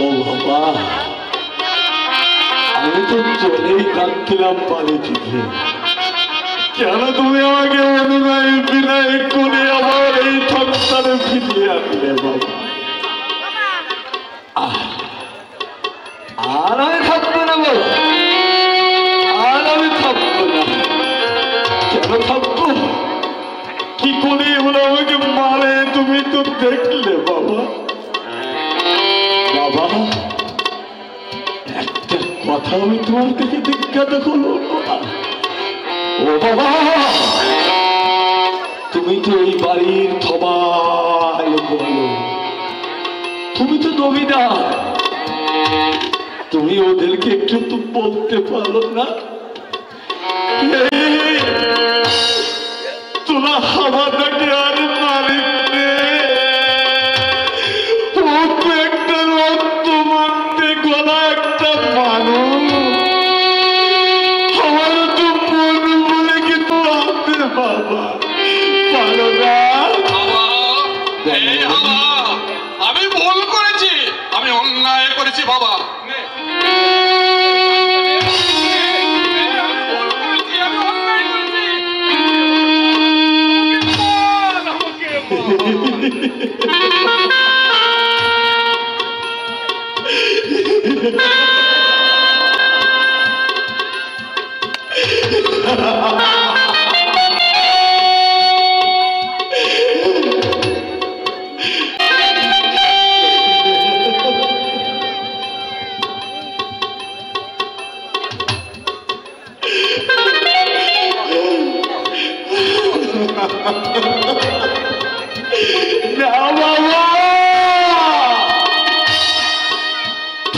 ও বাবা, আমি তো চলেই কাঁদছিলাম বাড়ি থেকে। কেন তুমি আমাকে অনুনয় বিনয় করে আমার এই সংসারে ফিরিয়ে আনলে বাবা? আর আমি থাকবো না বাবা, আর আমি থাকবো না। কেন থাকবো? কি করে ওরা আমাকে মারে তুমি তো দেখলে বাবা। বাবা, একটা কথা আমি তোমার থেকে জিজ্ঞাসা করবো। ও বাবা, তুমি তো এই বাড়ির সবাই বলো, তুমি তো জমিদার, তুমি ওদেরকে একটু তো বলতে পারো না? তোরা হাওয়াটাকে আর মারিতে একটা রক্ত মারতে গলা একটা মানুষ আমার তো মন বলে কিন্তু আসতে বাবা পারো না। আমি ভুল করেছি, আমি অন্যায় করেছি বাবা।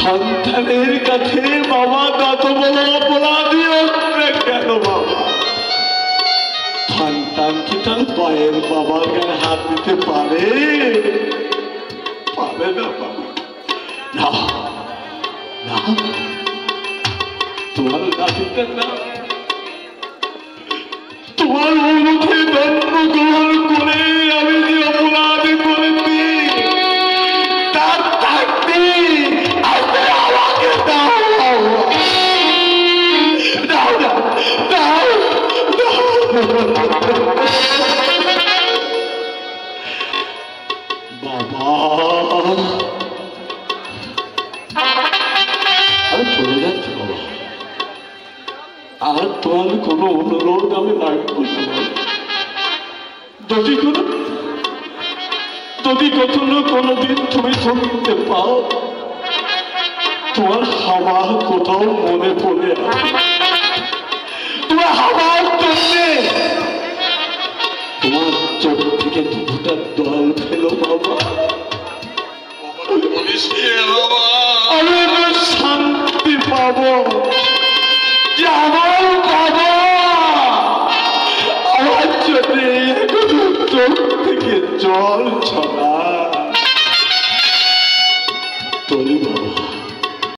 সন্তানের কাছে বাবা যত বড় অপরাধী হোক না কেন বাবা, সন্তান কি তার পায়ের বাবার গায়ে হাত দিতে পারে? পারে না বাবা। না না, তোমার লাঠিটা না, তোমার অনুমতি দণ্ড গ্রহণ করে আমি যে অপরাধ করেছি তার থাকতে আমাকে দাও দাও দাও দাও। বাবা, আমি চলে যাচ্ছি বাবা, আর তোমার কোনো অনুরোধ আমি রাখবো না। যদি কখনো কোনোদিন তুমি শুনতে পাও তোমার হাওয়া কোথাও মনে পড়ে আছে, তোমার হাওয়ার জন্যে তোমার চোখ থেকে দুটা দল ফেলো বাবা। আমি শান্তি পাবো যে আমার বাবা আমার জন্য চোখ থেকে জল ছড়া